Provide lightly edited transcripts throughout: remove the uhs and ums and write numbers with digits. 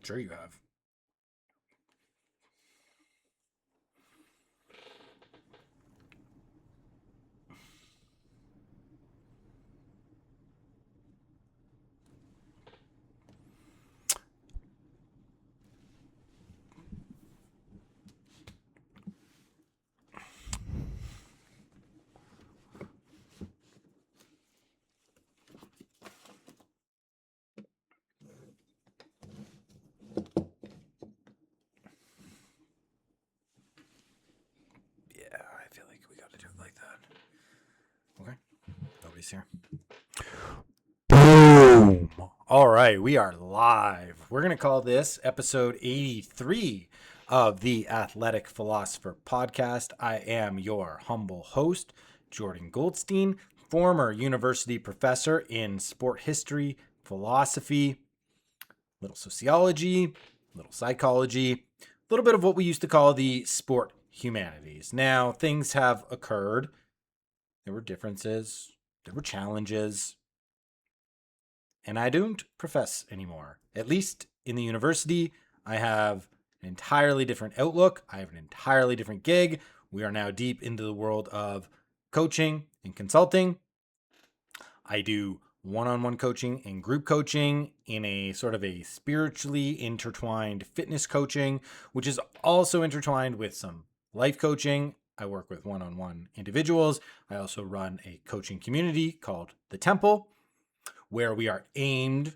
Sure you have. Yeah, I feel like we got to do it like that. Okay. Nobody's here. Boom. All right, we are live. We're going to call this episode 83 of the Athletic Philosopher podcast. I am your humble host, Jordan Goldstein, former university professor in sport history, philosophy, little sociology, little psychology, a little bit of what we used to call the sport humanities. Now, things have occurred. There were differences, there were challenges, and I don't profess anymore. At least in the university, I have an entirely different outlook. I have an entirely different gig. We are now deep into the world of coaching and consulting. I do one-on-one coaching and group coaching in a sort of a spiritually intertwined fitness coaching, which is also intertwined with some life coaching. I work with one-on-one individuals. I also run a coaching community called The Temple, where we are aimed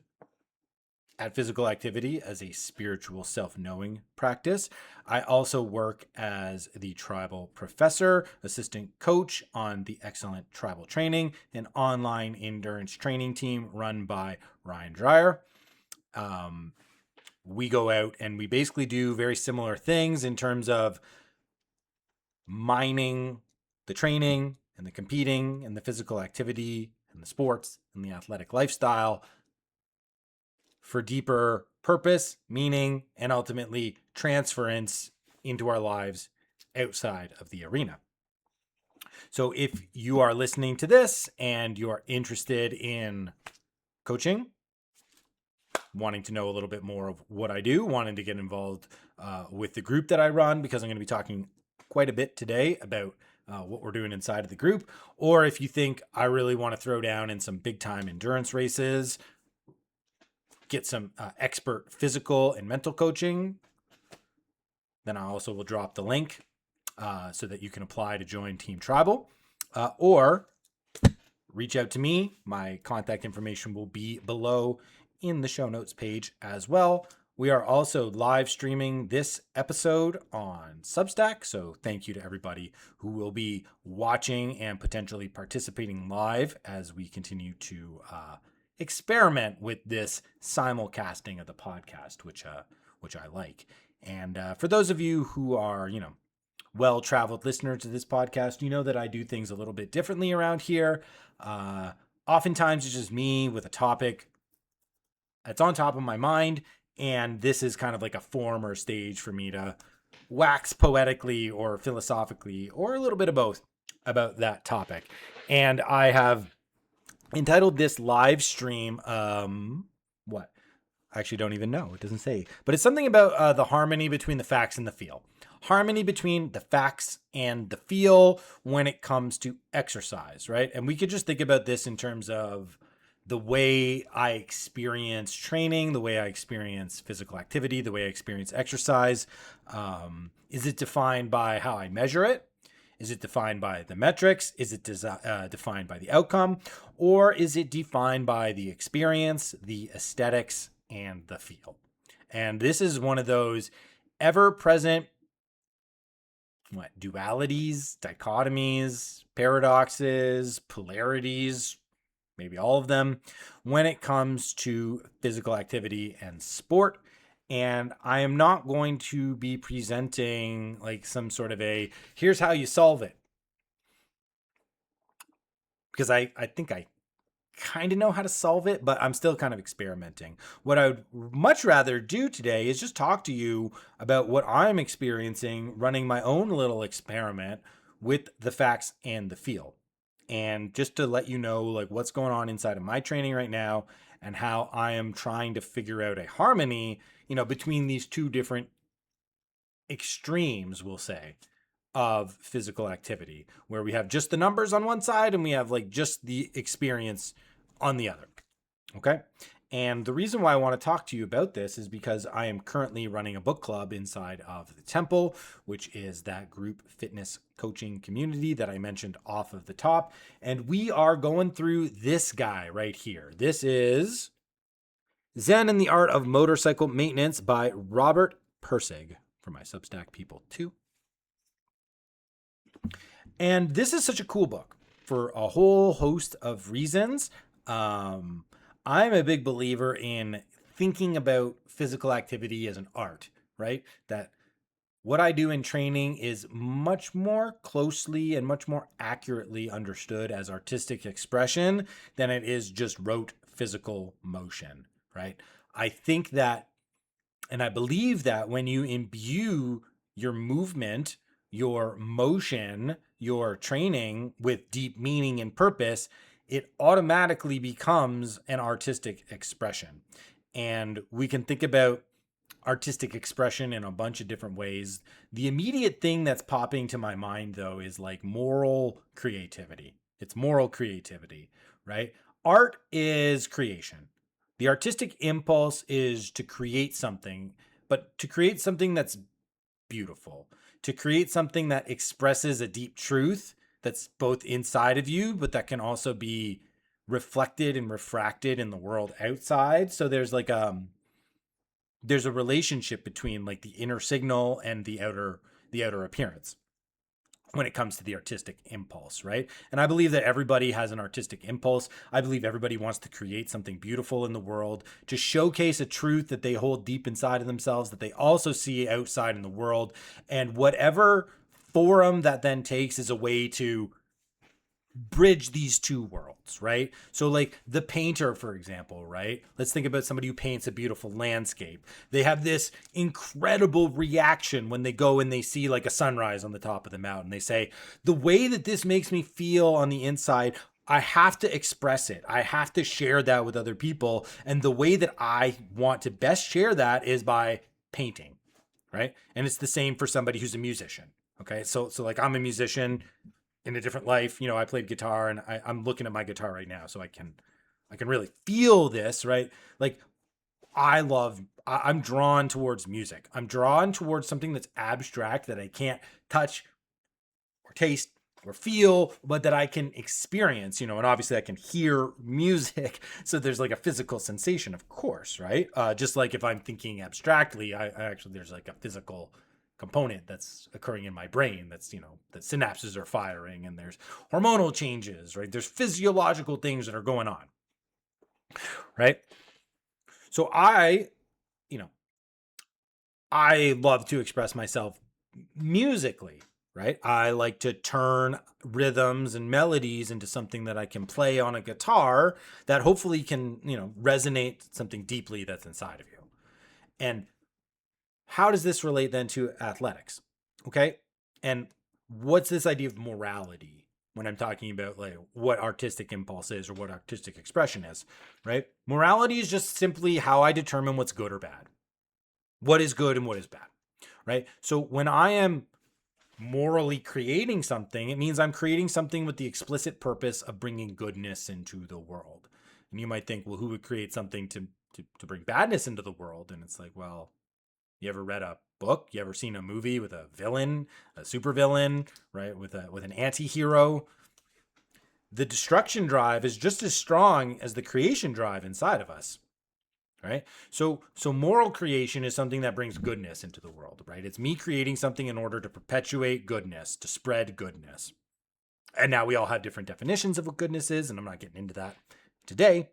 at physical activity as a spiritual self-knowing practice. I also work as the tribal professor, assistant coach on the Excellent Tribal Training, an online endurance training team run by Ryan Dreyer. We go out and we basically do very similar things in terms of mining the training and the competing and the physical activity and the sports and the athletic lifestyle for deeper purpose, meaning, and ultimately transference into our lives outside of the arena. So if you are listening to this and you are interested in coaching, wanting to know a little bit more of what I do, wanting to get involved with the group that I run, because I'm going to be talking quite a bit today about what we're doing inside of the group, or if you think I really want to throw down in some big time endurance races, get some expert physical and mental coaching, then I also will drop the link so that you can apply to join Team Tribal, or reach out to me. My contact information will be below in the show notes page as well. We are also live streaming this episode on Substack, so thank you to everybody who will be watching and potentially participating live as we continue to experiment with this simulcasting of the podcast, which I like. And for those of you who are, well-traveled listeners to this podcast, you know that I do things a little bit differently around here. Oftentimes it's just me with a topic that's on top of my mind, and this is kind of like a form or stage for me to wax poetically or philosophically or a little bit of both about that topic. And I have entitled this live stream, what? I actually don't even know. It doesn't say. But it's something about the harmony between the facts and the feel. Harmony between the facts and the feel when it comes to exercise, right? And we could just think about this in terms of the way I experience training, the way I experience physical activity, the way I experience exercise. Is it defined by how I measure it? Is it defined by the metrics? Is it defined by the outcome? Or is it defined by the experience, the aesthetics, and the feel? And this is one of those ever-present dualities, dichotomies, paradoxes, polarities, maybe all of them, when it comes to physical activity and sport. And I am not going to be presenting like some sort of a, here's how you solve it. Because I think I kind of know how to solve it, but I'm still kind of experimenting. What I would much rather do today is just talk to you about what I'm experiencing running my own little experiment with the facts and the feel. And just to let you know like what's going on inside of my training right now and how I am trying to figure out a harmony between these two different extremes, we'll say, of physical activity, where we have just the numbers on one side and we have like just the experience on the other. Okay. And the reason why I want to talk to you about this is because I am currently running a book club inside of the Temple, which is that group fitness coaching community that I mentioned off of the top. And we are going through this guy right here. This is Zen and the Art of Motorcycle Maintenance by Robert Pirsig, for my Substack people too. And this is such a cool book for a whole host of reasons. I'm a big believer in thinking about physical activity as an art, right? That what I do in training is much more closely and much more accurately understood as artistic expression than it is just rote physical motion, right? I think that, and I believe that when you imbue your movement, your motion, your training with deep meaning and purpose, it automatically becomes an artistic expression. And we can think about artistic expression in a bunch of different ways. The immediate thing that's popping to my mind, though, is like moral creativity. It's moral creativity, right? Art is creation. The artistic impulse is to create something, but to create something that's beautiful, to create something that expresses a deep truth that's both inside of you, but that can also be reflected and refracted in the world outside. So there's a relationship between like the inner signal and the outer appearance when it comes to the artistic impulse, right? And I believe that everybody has an artistic impulse. I believe everybody wants to create something beautiful in the world, to showcase a truth that they hold deep inside of themselves, that they also see outside in the world. And whatever forum that then takes is a way to bridge these two worlds, right? So like the painter, for example, right? Let's think about somebody who paints a beautiful landscape. They have this incredible reaction when they go and they see like a sunrise on the top of the mountain. They say, the way that this makes me feel on the inside, I have to express it. I have to share that with other people. And the way that I want to best share that is by painting, right? And it's the same for somebody who's a musician. Okay. So like I'm a musician in a different life. I played guitar, and I'm looking at my guitar right now, so I can really feel this, right? Like I'm drawn towards music. I'm drawn towards something that's abstract that I can't touch or taste or feel, but that I can experience, and obviously I can hear music. So there's like a physical sensation, of course, right? Just like if I'm thinking abstractly, I actually, there's like a physical component that's occurring in my brain that's that synapses are firing, and there's hormonal changes, right? There's physiological things that are going on, right? So I love to express myself musically, right? I like to turn rhythms and melodies into something that I can play on a guitar that hopefully can resonate something deeply that's inside of you. And how does this relate then to athletics? Okay. And what's this idea of morality when I'm talking about like what artistic impulse is or what artistic expression is, right? Morality is just simply how I determine what's good or bad, what is good and what is bad, right? So when I am morally creating something, it means I'm creating something with the explicit purpose of bringing goodness into the world. And you might think, well, who would create something to bring badness into the world? And it's like, well, you ever read a book? You ever seen a movie with a villain, a supervillain, right? With an anti-hero? The destruction drive is just as strong as the creation drive inside of us, right? So moral creation is something that brings goodness into the world, right? It's me creating something in order to perpetuate goodness, to spread goodness. And now we all have different definitions of what goodness is, and I'm not getting into that today.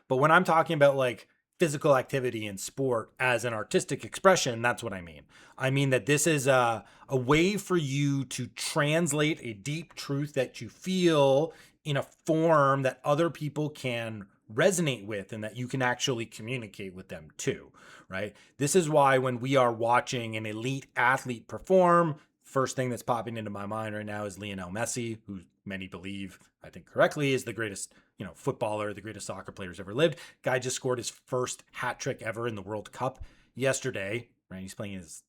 But when I'm talking about like physical activity and sport as an artistic expression, that's what I mean. I mean that this is a way for you to translate a deep truth that you feel in a form that other people can resonate with and that you can actually communicate with them too, right? This is why when we are watching an elite athlete perform first thing that's popping into my mind right now is Lionel Messi, who many believe, I think correctly, is the greatest, footballer, the greatest soccer players ever lived. Guy just scored his first hat trick ever in the World Cup yesterday. Right, he's playing his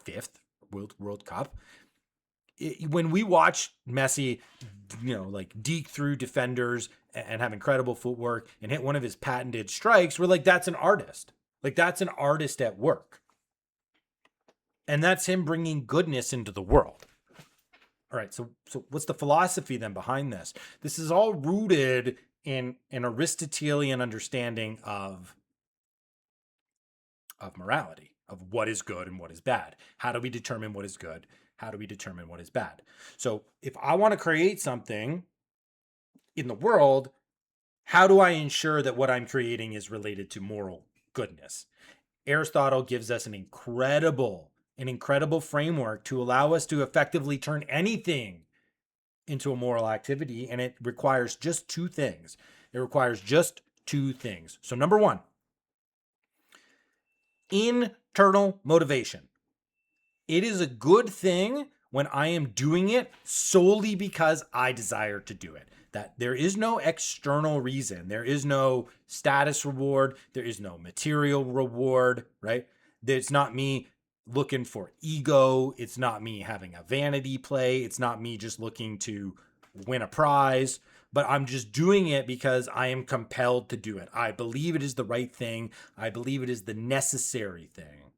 fifth World Cup. When we watch Messi, like deke through defenders and have incredible footwork and hit one of his patented strikes, we're like, that's an artist. Like, that's an artist at work. And that's him bringing goodness into the world. All right, so what's the philosophy then behind this? This is all rooted in an Aristotelian understanding of morality, of what is good and what is bad. How do we determine what is good? How do we determine what is bad? So if I want to create something in the world, how do I ensure that what I'm creating is related to moral goodness? Aristotle gives us an incredible framework to allow us to effectively turn anything into a moral activity, and it requires just two things. So number one, internal motivation. It is a good thing when I am doing it solely because I desire to do it. That there is no external reason. There is no status reward. There is no material reward, right? It's not me looking for ego. It's not me having a vanity play. It's not me just looking to win a prize, but I'm just doing it because I am compelled to do it. I believe it is the right thing. I believe it is the necessary thing.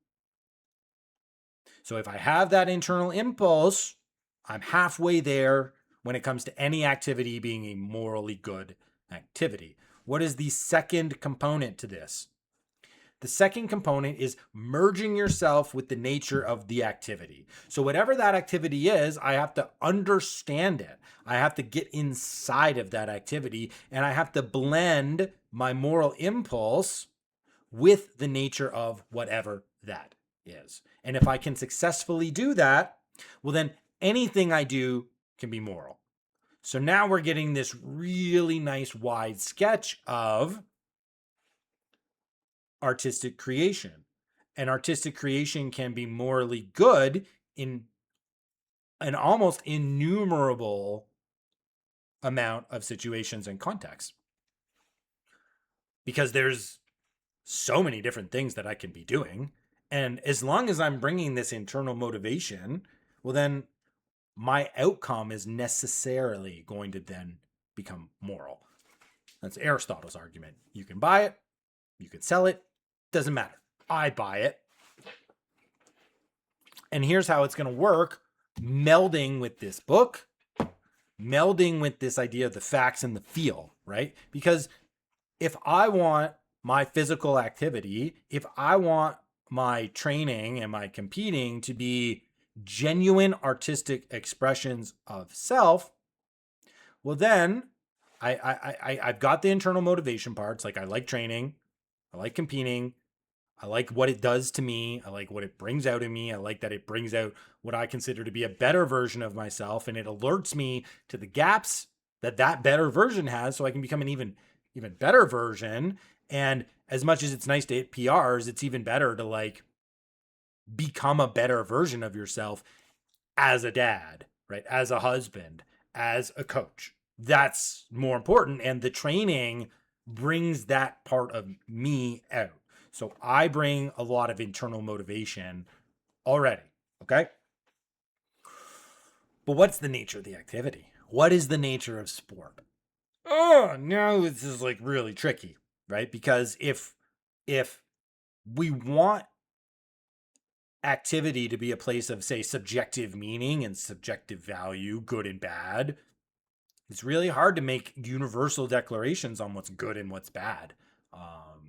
So if I have that internal impulse, I'm halfway there when it comes to any activity being a morally good activity. What is the second component to this? The second component is merging yourself with the nature of the activity. So whatever that activity is, I have to understand it. I have to get inside of that activity, and I have to blend my moral impulse with the nature of whatever that is. And if I can successfully do that, well, then anything I do can be moral. So now we're getting this really nice wide sketch of artistic creation. And artistic creation can be morally good in an almost innumerable amount of situations and contexts. Because there's so many different things that I can be doing. And as long as I'm bringing this internal motivation, well, then my outcome is necessarily going to then become moral. That's Aristotle's argument. You can buy it, you can sell it, doesn't matter. I buy it. And here's how it's going to work, melding with this book, melding with this idea of the facts and the feel, right? Because if I want my physical activity, if I want my training and my competing to be genuine artistic expressions of self, well, then I've got the internal motivation parts. Like, I like training, I like competing, I like what it does to me, I like what it brings out in me, I like that it brings out what I consider to be a better version of myself, and it alerts me to the gaps that better version has, so I can become an even better version. And as much as it's nice to hit PRs, it's even better to like become a better version of yourself as a dad, right? As a husband, as a coach. That's more important. And the training brings that part of me out. So I bring a lot of internal motivation already. Okay. But what's the nature of the activity? What is the nature of sport? Oh, now this is like really tricky, right? Because if we want activity to be a place of, say, subjective meaning and subjective value, good and bad, it's really hard to make universal declarations on what's good and what's bad.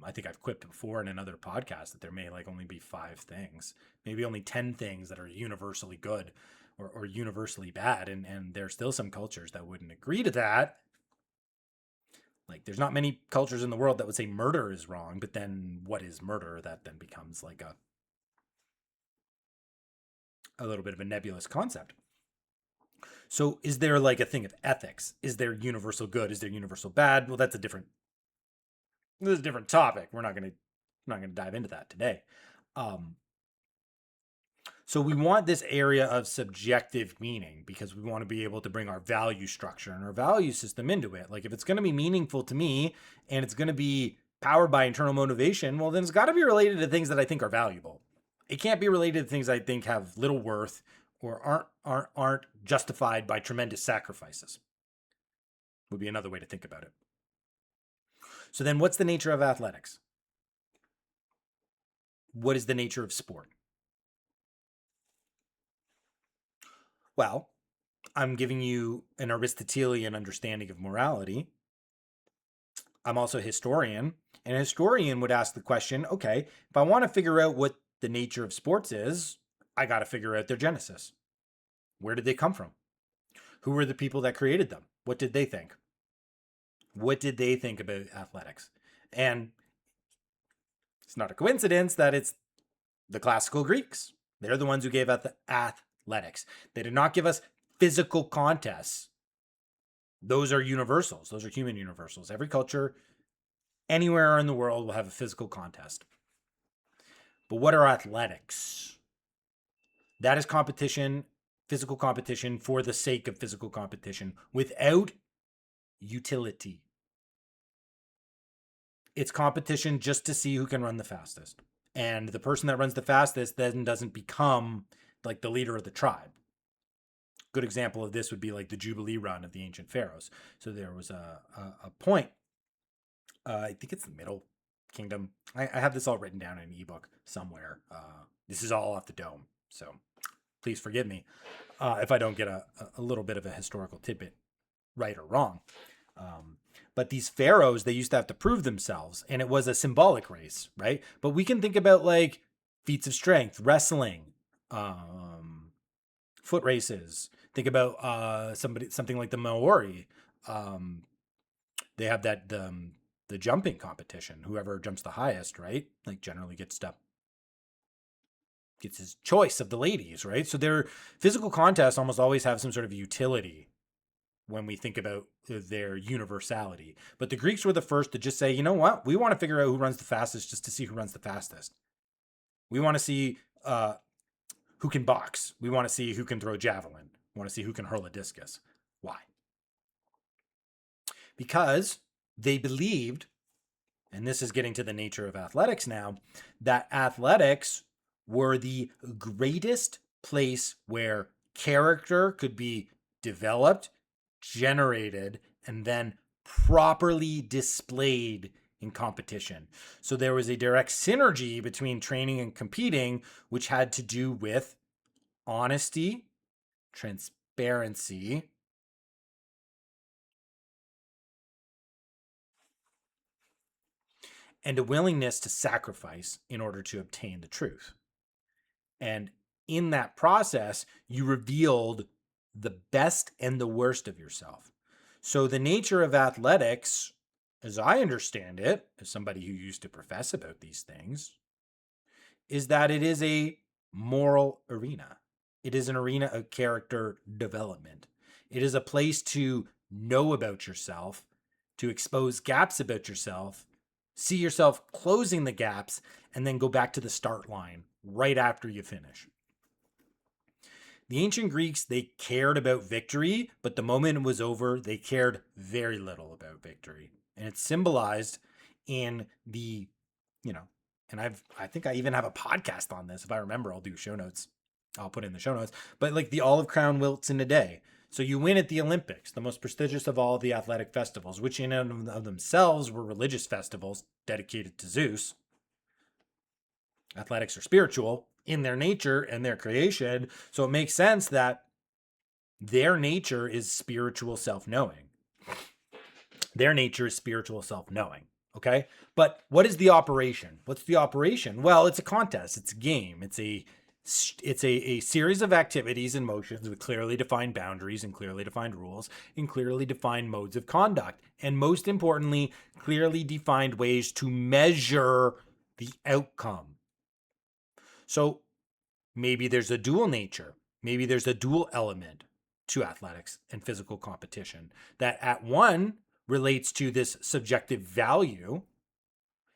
I think I've quipped before in another podcast that there may like only be 5 things, maybe only 10 things that are universally good or universally bad. And there's still some cultures that wouldn't agree to that. Like, there's not many cultures in the world that would say murder is wrong, but then what is murder? That then becomes like a little bit of a nebulous concept. So is there like a thing of ethics? Is there universal good? Is there universal bad? Well, that's a different topic. We're not going to dive into that today. So we want this area of subjective meaning because we want to be able to bring our value structure and our value system into it. Like if it's going to be meaningful to me and it's going to be powered by internal motivation, well, then it's got to be related to things that I think are valuable. It can't be related to things I think have little worth or aren't justified by tremendous sacrifices. Would be another way to think about it. So then what's the nature of athletics? What is the nature of sport? Well, I'm giving you an Aristotelian understanding of morality. I'm also a historian, and a historian would ask the question, okay, if I want to figure out what the nature of sports is, I got to figure out their genesis. Where did they come from? Who were the people that created them? What did they think? What did they think about athletics? And it's not a coincidence that it's the classical Greeks. They're the ones who gave us the athletics. They did not give us physical contests. Those are universals. Those are human universals. Every culture, anywhere in the world, will have a physical contest. But what are athletics? That is competition, physical competition for the sake of physical competition without utility. It's competition just to see who can run the fastest. And the person that runs the fastest then doesn't become like the leader of the tribe. Good example of this would be like the Jubilee run of the ancient pharaohs. So there was a point, I think it's the Middle Kingdom. I have this all written down in an ebook somewhere. This is all off the dome. So please forgive me if I don't get a little bit of a historical tidbit right or wrong. But these pharaohs, they used to have to prove themselves, and it was a symbolic race, right? But we can think about like feats of strength, wrestling, foot races. Think about something like the Maori. They have that the jumping competition. Whoever jumps the highest, right? Like generally gets his choice of the ladies, right? So their physical contests almost always have some sort of utility when we think about their universality. But the Greeks were the first to just say, you know what? We want to figure out who runs the fastest just to see who runs the fastest. We want to see who can box. We want to see who can throw javelin. We want to see who can hurl a discus. Why? Because they believed, and this is getting to the nature of athletics now, that athletics were the greatest place where character could be developed, generated, and then properly displayed in competition. So there was a direct synergy between training and competing, which had to do with honesty, transparency, and a willingness to sacrifice in order to obtain the truth. And in that process, you revealed the best and the worst of yourself. So the nature of athletics, as I understand it, as somebody who used to profess about these things, is that it is a moral arena. It is an arena of character development. It is a place to know about yourself, to expose gaps about yourself, see yourself closing the gaps, and then go back to the start line right after you finish. The ancient Greeks, they cared about victory, but the moment it was over, they cared very little about victory. And it's symbolized in the, and I think I even have a podcast on this. If I remember, I'll do show notes. I'll put in the show notes. But like the olive crown wilts in a day. So you win at the Olympics, the most prestigious of all the athletic festivals, which in and of themselves were religious festivals dedicated to Zeus. Athletics are spiritual in their nature and their creation. So it makes sense that their nature is spiritual self-knowing. Their nature is spiritual self-knowing. Okay. But what is the operation? What's the operation? Well, it's a contest. It's a game. It's a series of activities and motions with clearly defined boundaries and clearly defined rules and clearly defined modes of conduct. And most importantly, clearly defined ways to measure the outcome. So maybe there's a dual nature. Maybe there's a dual element to athletics and physical competition that at one relates to this subjective value,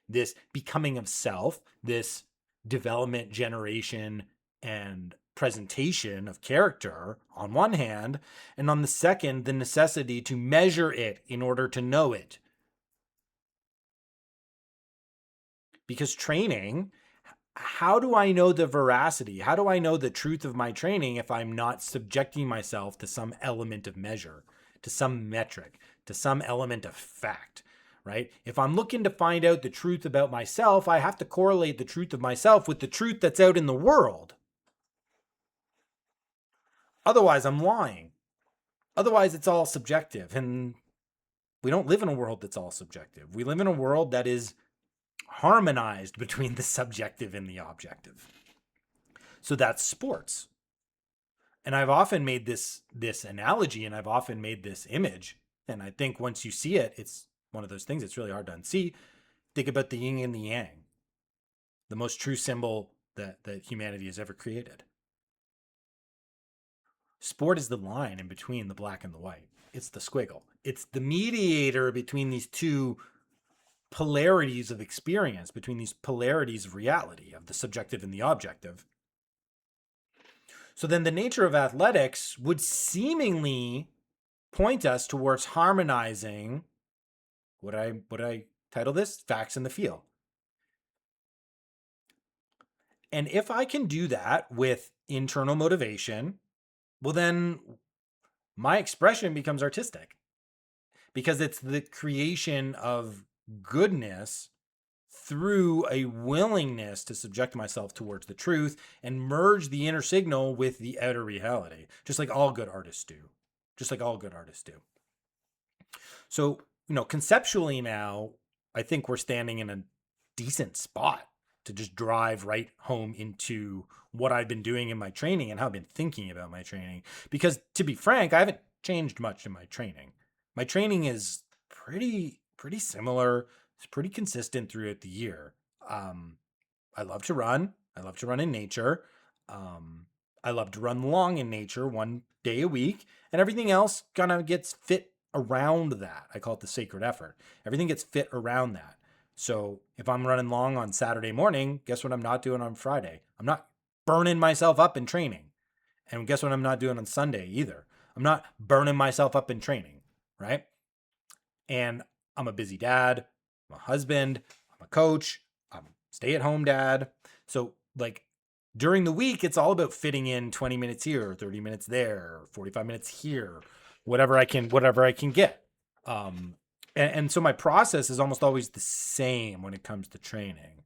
this becoming of self, this development, generation, and presentation of character on one hand, and on the second, the necessity to measure it in order to know it. Because training, how do I know the veracity? How do I know the truth of my training if I'm not subjecting myself to some element of measure, to some metric, to some element of fact, right? If I'm looking to find out the truth about myself, I have to correlate the truth of myself with the truth that's out in the world. Otherwise, I'm lying. Otherwise, it's all subjective. And we don't live in a world that's all subjective. We live in a world that is harmonized between the subjective and the objective. So that's sports. And I've often made this analogy, and I've often made this image. And I think once you see it, it's one of those things it's really hard to unsee. Think about the yin and the yang, the most true symbol that humanity has ever created. Sport is the line in between the black and the white. It's the squiggle. It's the mediator between these two polarities of experience, between these polarities of reality, of the subjective and the objective. So then the nature of athletics would seemingly point us towards harmonizing what I title this? Facts in the feel. And if I can do that with internal motivation, well, then my expression becomes artistic, because it's the creation of goodness through a willingness to subject myself towards the truth and merge the inner signal with the outer reality, just like all good artists do. Just like all good artists do. So, conceptually now, I think we're standing in a decent spot to just drive right home into what I've been doing in my training and how I've been thinking about my training. Because to be frank, I haven't changed much in my training. My training is pretty similar. It's pretty consistent throughout the year. I love to run. I love to run in nature. I love to run long in nature 1 day a week, and everything else kind of gets fit around that. I call it the sacred effort. Everything gets fit around that. So if I'm running long on Saturday morning, guess what I'm not doing on Friday? I'm not burning myself up in training. And guess what I'm not doing on Sunday either? I'm not burning myself up in training, right? And I'm a busy dad, I'm a husband, I'm a coach, I'm a stay-at-home dad. So like during the week, it's all about fitting in 20 minutes here, 30 minutes there, 45 minutes here, whatever I can get. And so my process is almost always the same when it comes to training.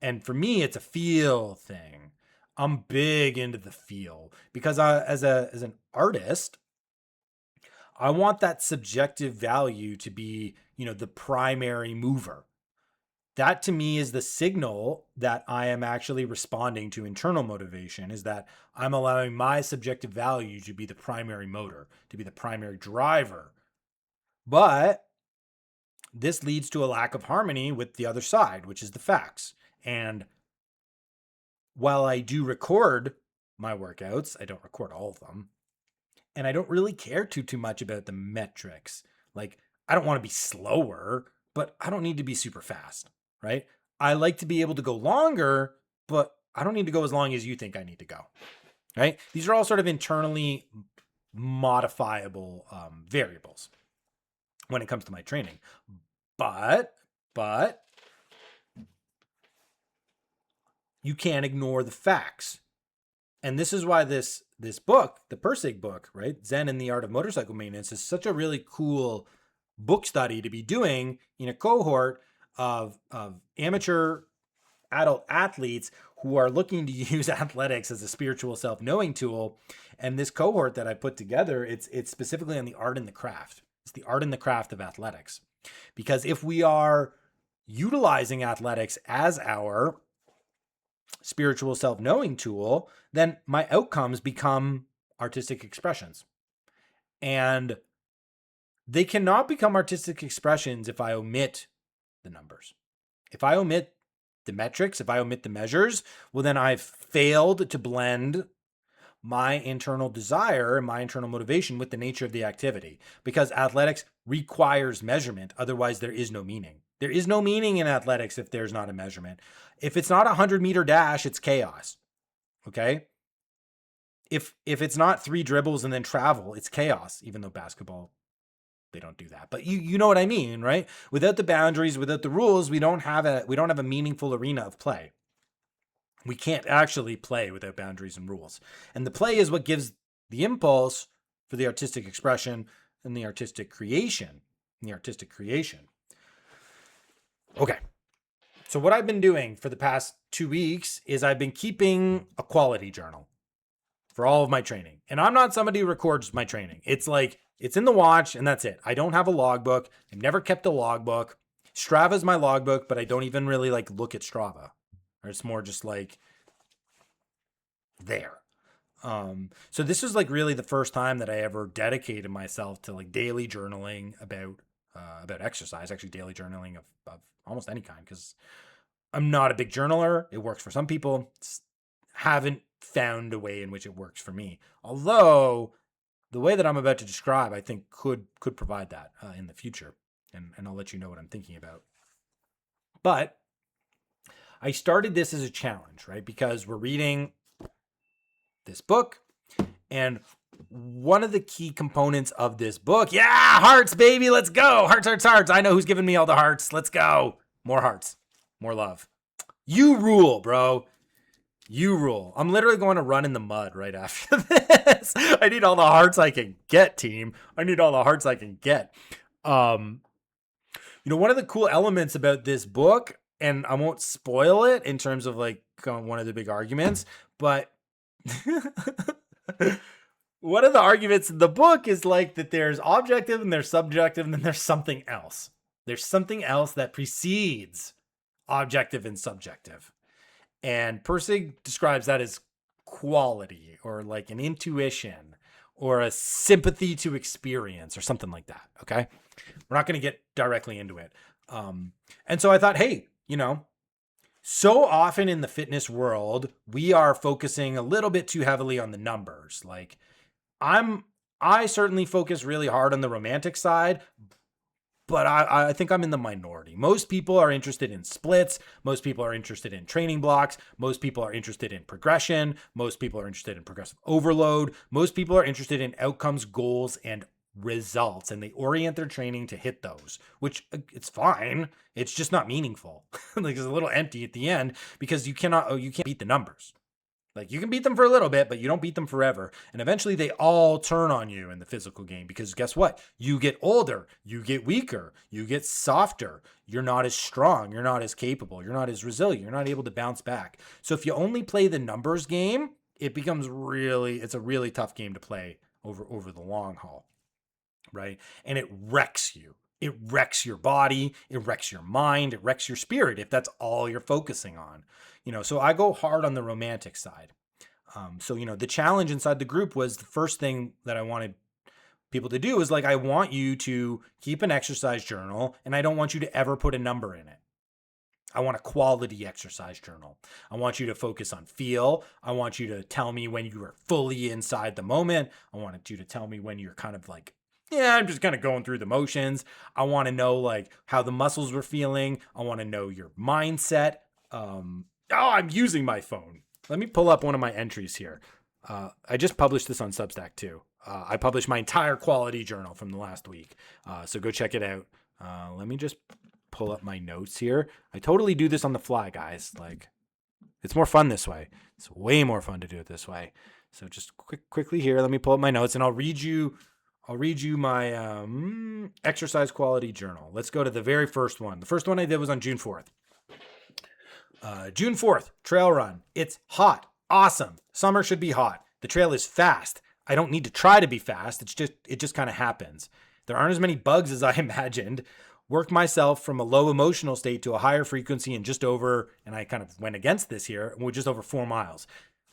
And for me, it's a feel thing. I'm big into the feel because as an artist, I want that subjective value to be, the primary mover. That to me is the signal that I am actually responding to internal motivation, is that I'm allowing my subjective value to be the primary motor, to be the primary driver. But this leads to a lack of harmony with the other side, which is the facts. And while I do record my workouts, I don't record all of them. And I don't really care too much about the metrics. Like, I don't want to be slower, but I don't need to be super fast, right? I like to be able to go longer, but I don't need to go as long as you think I need to go, right? These are all sort of internally modifiable variables when it comes to my training. But you can't ignore the facts. And this is why this book, the Pirsig book, right, Zen and the Art of Motorcycle Maintenance, is such a really cool book study to be doing in a cohort of amateur adult athletes who are looking to use athletics as a spiritual self-knowing tool. And this cohort that I put together, it's specifically on the art and the craft. It's the art and the craft of athletics. Because if we are utilizing athletics as our spiritual self-knowing tool, then my outcomes become artistic expressions. And they cannot become artistic expressions if I omit the numbers. If I omit the metrics, if I omit the measures, well, then I've failed to blend my internal desire and my internal motivation with the nature of the activity, because athletics requires measurement. Otherwise, there is no meaning. There is no meaning in athletics if there's not a measurement. If it's not a 100-meter dash, it's chaos. Okay. If it's not 3 dribbles and then travel, it's chaos, even though basketball, they don't do that. But you know what I mean, right? Without the boundaries, without the rules, we don't have a meaningful arena of play. We can't actually play without boundaries and rules. And the play is what gives the impulse for the artistic expression and the artistic creation. Okay. So what I've been doing for the past 2 weeks is I've been keeping a quality journal for all of my training. And I'm not somebody who records my training. It's like, it's in the watch and that's it. I don't have a logbook. I've never kept a logbook. Strava's my logbook, but I don't even really like look at Strava. Or it's more just like there. So this is like really the first time that I ever dedicated myself to like daily journaling about exercise, actually daily journaling of almost any kind, because I'm not a big journaler. It works for some people. Haven't found a way in which it works for me. Although the way that I'm about to describe, I think could provide that in the future. And I'll let you know what I'm thinking about. But I started this as a challenge, right? Because we're reading this book, and one of the key components of this book, yeah, hearts, baby, let's go. Hearts, hearts, hearts. I know who's giving me all the hearts. Let's go. More hearts, more love. You rule, bro. You rule. I'm literally going to run in the mud right after this. I need all the hearts I can get, team. I need all the hearts I can get. One of the cool elements about this book, and I won't spoil it in terms of like one of the big arguments, but one of the arguments in the book is like that there's objective and there's subjective and then there's something else. There's something else that precedes objective and subjective. And Pirsig describes that as quality or like an intuition or a sympathy to experience or something like that. Okay. We're not going to get directly into it. And so I thought, hey, so often in the fitness world, we are focusing a little bit too heavily on the numbers. Like I certainly focus really hard on the romantic side, but I think I'm in the minority. Most people are interested in splits. Most people are interested in training blocks. Most people are interested in progression. Most people are interested in progressive overload. Most people are interested in outcomes, goals, and results, and they orient their training to hit those, which it's fine. It's just not meaningful. Like it's a little empty at the end because you can't beat the numbers. Like you can beat them for a little bit, but you don't beat them forever. And eventually they all turn on you in the physical game because guess what? You get older, you get weaker, you get softer. You're not as strong. You're not as capable. You're not as resilient. You're not able to bounce back. So if you only play the numbers game, it becomes it's a really tough game to play over the long haul, right? And it wrecks you. It wrecks your body. It wrecks your mind. It wrecks your spirit if that's all you're focusing on. So I go hard on the romantic side. So the challenge inside the group was the first thing that I wanted people to do is like, I want you to keep an exercise journal and I don't want you to ever put a number in it. I want a quality exercise journal. I want you to focus on feel. I want you to tell me when you are fully inside the moment. I wanted you to tell me when you're kind of like, yeah, I'm just kind of going through the motions. I want to know like how the muscles were feeling. I want to know your mindset. I'm using my phone. Let me pull up one of my entries here. I just published this on Substack too. I published my entire quality journal from the last week. So go check it out. Let me just pull up my notes here. I totally do this on the fly, guys. Like it's more fun this way. It's way more fun to do it this way. So just quickly here, let me pull up my notes and I'll read you my exercise quality journal. Let's go to the very first one. The first one I did was on June 4th. June 4th, trail run. It's hot. Awesome. Summer should be hot. The trail is fast. I don't need to try to be fast. It just kind of happens. There aren't as many bugs as I imagined. Worked myself from a low emotional state to a higher frequency and I kind of went against this here, we're just over 4 miles.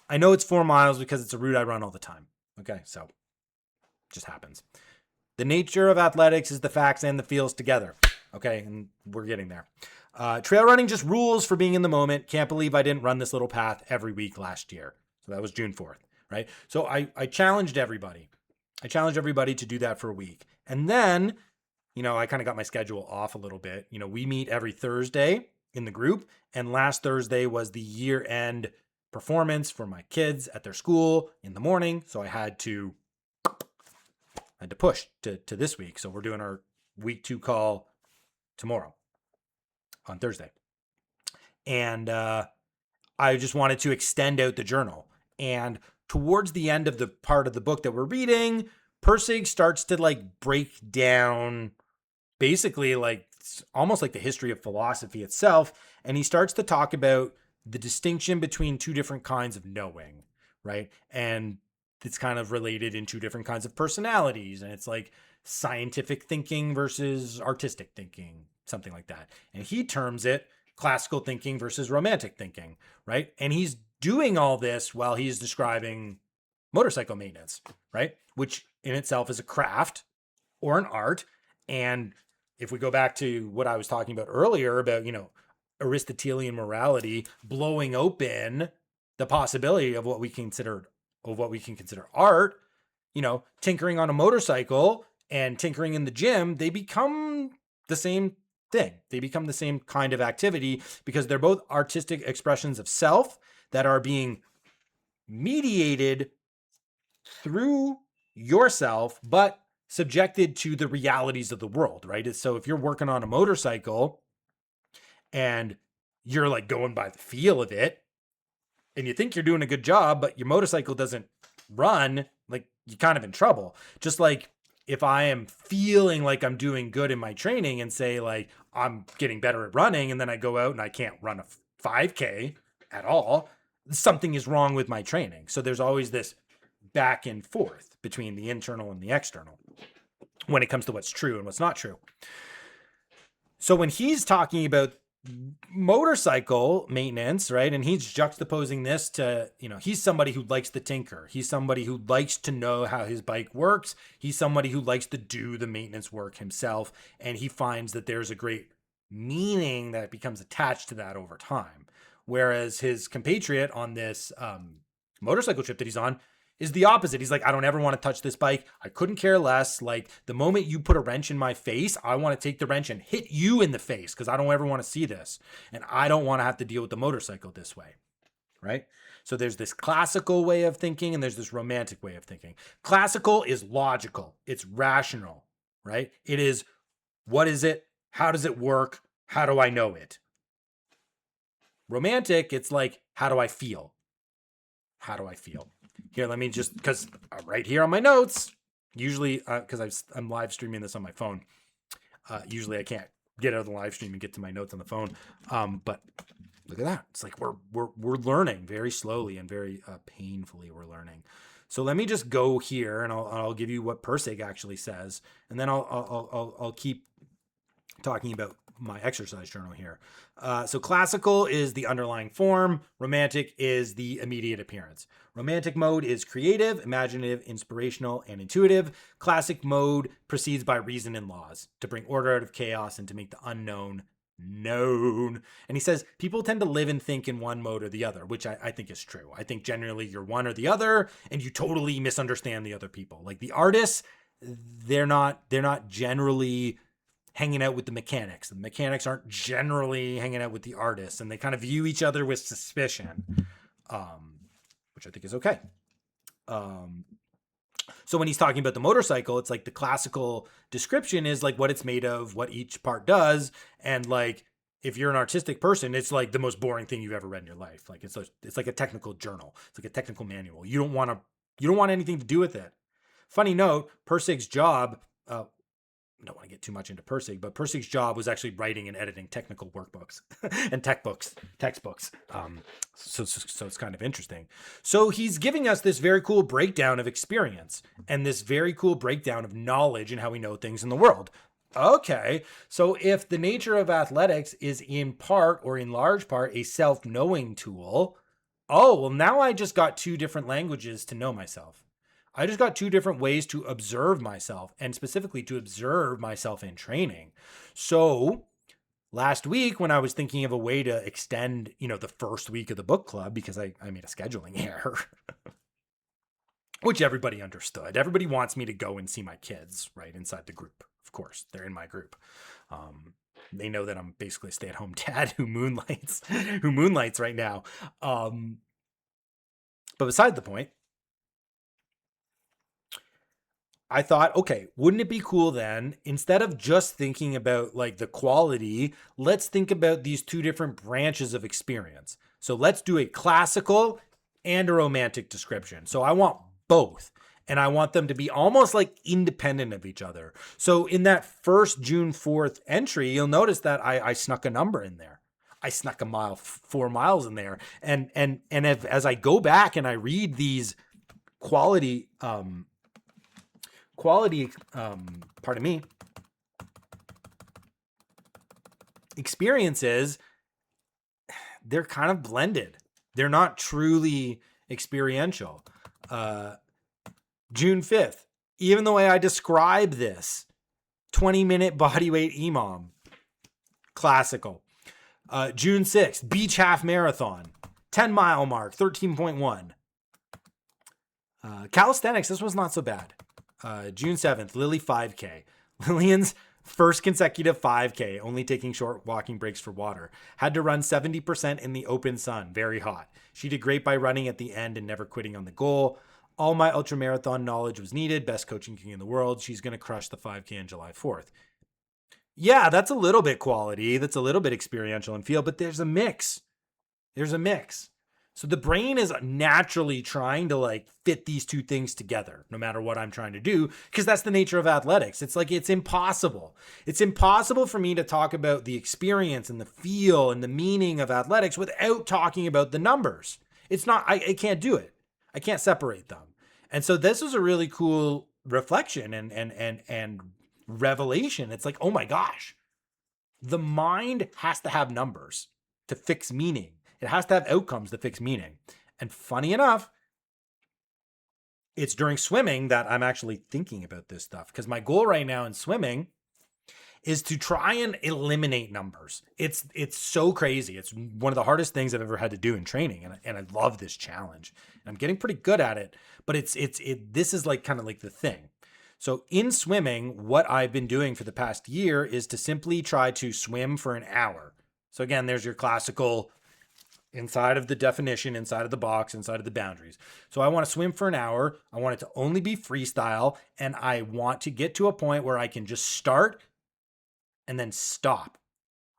I know it's 4 miles because it's a route I run all the time. Okay, so it just happens. The nature of athletics is the facts and the feels together. Okay, and we're getting there. Trail running just rules for being in the moment. Can't believe I didn't run this little path every week last year. So that was June 4th, right? So I challenged everybody. To do that for a week. And then, I kind of got my schedule off a little bit. We meet every Thursday in the group. And last Thursday was the year-end performance for my kids at their school in the morning. So I had to push to this week. So we're doing our week 2 call tomorrow on Thursday. And I just wanted to extend out the journal. And towards the end of the part of the book that we're reading, Pirsig starts to like break down basically like almost like the history of philosophy itself. And he starts to talk about the distinction between two different kinds of knowing, right? And it's kind of related in two different kinds of personalities. And it's like scientific thinking versus artistic thinking, something like that. And he terms it classical thinking versus romantic thinking, right? And he's doing all this while he's describing motorcycle maintenance, right? Which in itself is a craft or an art. And if we go back to what I was talking about earlier about, Aristotelian morality blowing open the possibility of what we can consider art, tinkering on a motorcycle and tinkering in the gym, they become the same thing. They become the same kind of activity because they're both artistic expressions of self that are being mediated through yourself, but subjected to the realities of the world, right? So if you're working on a motorcycle and you're like going by the feel of it and you think you're doing a good job, but your motorcycle doesn't run, like you're kind of in trouble. Just like if I am feeling like I'm doing good in my training and say like I'm getting better at running and then I go out and I can't run a 5K at all, something is wrong with my training. So there's always this back and forth between the internal and the external when it comes to what's true and what's not true. So when he's talking about motorcycle maintenance, right, and he's juxtaposing this to, he's somebody who likes to tinker. He's somebody who likes to know how his bike works. He's somebody who likes to do the maintenance work himself. And he finds that there's a great meaning that becomes attached to that over time. Whereas his compatriot on this motorcycle trip that he's on is the opposite. He's like, I don't ever want to touch this bike. I couldn't care less. Like the moment you put a wrench in my face, I want to take the wrench and hit you in the face because I don't ever want to see this. And I don't want to have to deal with the motorcycle this way, right? So there's this classical way of thinking and there's this romantic way of thinking. Classical is logical. It's rational, right? It is, what is it? How does it work? How do I know it? Romantic, it's like, how do I feel? How do I feel? Here, let me just, because right here on my notes, usually, because I'm live streaming this on my phone, usually I can't get out of the live stream and get to my notes on the phone. But look at that. It's like we're learning very slowly and very painfully we're learning. So let me just go here and I'll give you what Pirsig actually says. And then I'll keep talking about my exercise journal here. So classical is the underlying form. Romantic is the immediate appearance. Romantic mode is creative, imaginative, inspirational, and intuitive. Classic mode proceeds by reason and laws to bring order out of chaos and to make the unknown known. And he says people tend to live and think in one mode or the other, which I think is true. I think generally you're one or the other and you totally misunderstand the other people. Like the artists, they're not generally hanging out with the mechanics. The mechanics aren't generally hanging out with the artists, and they kind of view each other with suspicion, which I think is okay. So when he's talking about the motorcycle, it's like the classical description is like what it's made of, what each part does, and like if you're an artistic person, it's like the most boring thing you've ever read in your life. Like it's like a technical journal. It's like a technical manual. You don't want anything to do with it. Funny note, Pirsig's job. I don't want to get too much into Pirsig, but Pirsig's job was actually writing and editing technical workbooks and textbooks. So it's kind of interesting. So he's giving us this very cool breakdown of experience and this very cool breakdown of knowledge and how we know things in the world. Okay, so if the nature of athletics is in part or in large part a self-knowing tool, oh, well, now I just got two different languages to know myself. I just got two different ways to observe myself and specifically to observe myself in training. So last week when I was thinking of a way to extend, the first week of the book club, because I made a scheduling error, which everybody understood. Everybody wants me to go and see my kids right inside the group. Of course, they're in my group. They know that I'm basically a stay-at-home dad who moonlights right now. But beside the point, I thought, okay, wouldn't it be cool then, instead of just thinking about like the quality, let's think about these two different branches of experience. So let's do a classical and a romantic description. So I want both. And I want them to be almost like independent of each other. So in that first June 4th entry, you'll notice that I snuck a number in there. I snuck 4 miles in there. And as I go back and I read these quality experiences, they're kind of blended. They're not truly experiential. June 5th, even the way I describe this, 20-minute bodyweight EMOM, classical. June 6th, beach half marathon, 10-mile mark, 13.1. Calisthenics, this was not so bad. June 7th, Lily 5K. Lillian's first consecutive 5K, only taking short walking breaks for water. Had to run 70% in the open sun, very hot. She did great by running at the end and never quitting on the goal. All my ultramarathon knowledge was needed. Best coaching king in the world. She's going to crush the 5K on July 4th. Yeah, that's a little bit quality. That's a little bit experiential and feel, but there's a mix. So the brain is naturally trying to like fit these two things together, no matter what I'm trying to do, because that's the nature of athletics. It's like, it's impossible. It's impossible for me to talk about the experience and the feel and the meaning of athletics without talking about the numbers. It's not, I can't do it. I can't separate them. And so this was a really cool reflection and revelation. It's like, oh my gosh, the mind has to have numbers to fix meaning. It has to have outcomes to fix meaning. And funny enough, it's during swimming that I'm actually thinking about this stuff, because my goal right now in swimming is to try and eliminate numbers. It's so crazy. It's one of the hardest things I've ever had to do in training, and I love this challenge. I'm getting pretty good at it, but this is like kind of like the thing. So in swimming, what I've been doing for the past year is to simply try to swim for an hour. So again, there's your classical inside of the definition, inside of the box, inside of the boundaries. So I want to swim for an hour. I want it to only be freestyle, and I want to get to a point where I can just start and then stop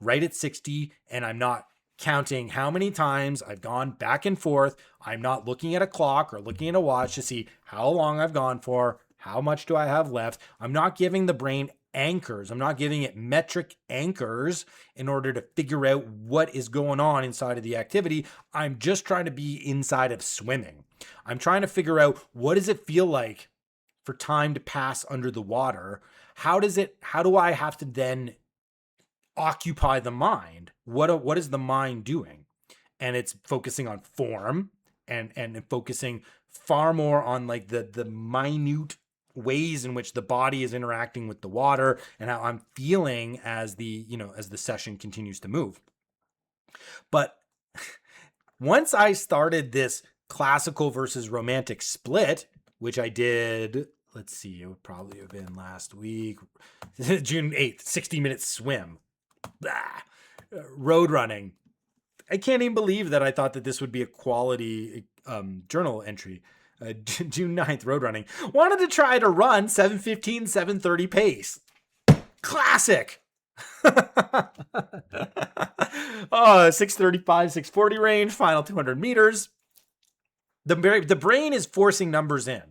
right at 60, and I'm not counting how many times I've gone back and forth. I'm not looking at a clock or looking at a watch to see how long I've gone for, how much do I have left. I'm not giving the brain anchors. I'm not giving it metric anchors in order to figure out what is going on inside of the activity. I'm just trying to be inside of swimming. I'm trying to figure out, what does it feel like for time to pass under the water? How do I have to then occupy the mind? What is the mind doing? And it's focusing on form and focusing far more on like the minute ways in which the body is interacting with the water and how I'm feeling as the session continues to move. But once I started this classical versus romantic split, which I did, let's see, it would probably have been last week, June 8th, 60-minute swim, road running. I can't even believe that I thought that this would be a quality journal entry. June 9th, road running. Wanted to try to run 7:15, 7:30 pace. Classic. 6:35, 6:40 range, final 200 meters. The brain is forcing numbers in.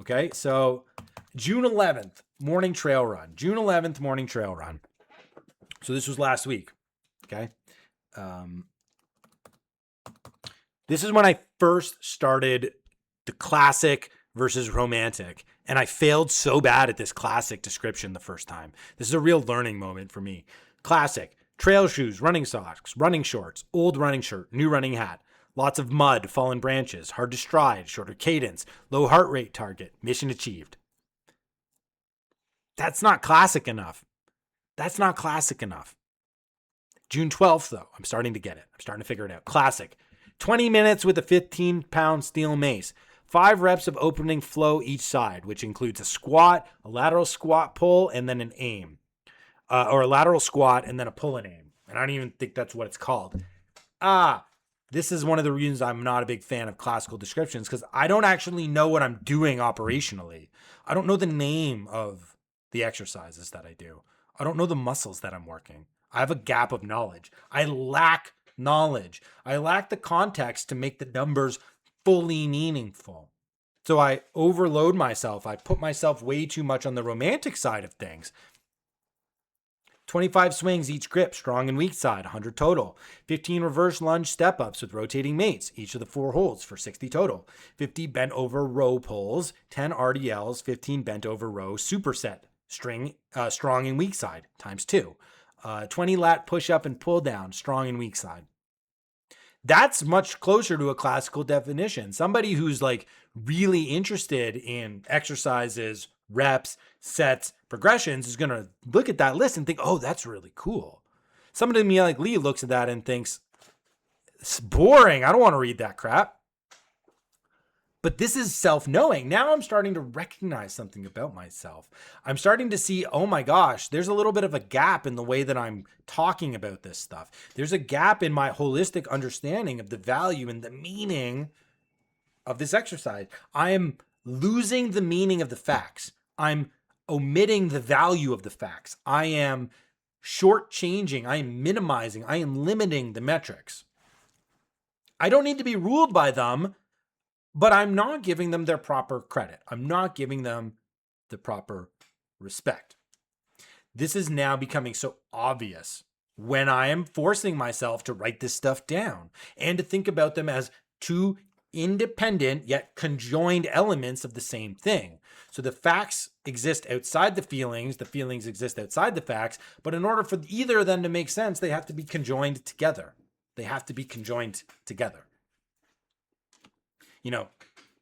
Okay, so June 11th, morning trail run. So this was last week. Okay. This is when I first started the classic versus romantic, and I failed so bad at this classic description the first time. This is a real learning moment for me. Classic: trail shoes, running socks, running shorts, old running shirt, new running hat, lots of mud, fallen branches, hard to stride, shorter cadence, low heart rate target, mission achieved. That's not classic enough. June 12th, though, I'm starting to get it. I'm starting to figure it out. Classic: 20 minutes with a 15-pound steel mace. 5 reps of opening flow each side, which includes a squat, a lateral squat pull, and then an aim. Or a lateral squat and then a pull and aim. And I don't even think that's what it's called. this is one of the reasons I'm not a big fan of classical descriptions, because I don't actually know what I'm doing operationally. I don't know the name of the exercises that I do. I don't know the muscles that I'm working. I have a gap of knowledge. I lack knowledge. I lack the context to make the numbers fully meaningful. So I overload myself. I put myself way too much on the romantic side of things. 25 swings each grip, strong and weak side, 100 total. 15 reverse lunge step ups with rotating mates, each of the 4 holds for 60 total. 50 bent over row pulls, 10 RDLs, 15 bent over row superset, strong and weak side, times 2. 20 lat push up and pull down, strong and weak side. That's much closer to a classical definition. Somebody who's like really interested in exercises, reps, sets, progressions is going to look at that list and think, oh, that's really cool. Somebody like Lee looks at that and thinks, it's boring. I don't want to read that crap. But this is self-knowing. Now I'm starting to recognize something about myself. I'm starting to see, oh my gosh, there's a little bit of a gap in the way that I'm talking about this stuff. There's a gap in my holistic understanding of the value and the meaning of this exercise. I am losing the meaning of the facts. I'm omitting the value of the facts. I am shortchanging. I am minimizing. I am limiting the metrics. I don't need to be ruled by them, but I'm not giving them their proper credit. I'm not giving them the proper respect. This is now becoming so obvious when I am forcing myself to write this stuff down and to think about them as two independent yet conjoined elements of the same thing. So the facts exist outside the feelings exist outside the facts, but in order for either of them to make sense, they have to be conjoined together. You know,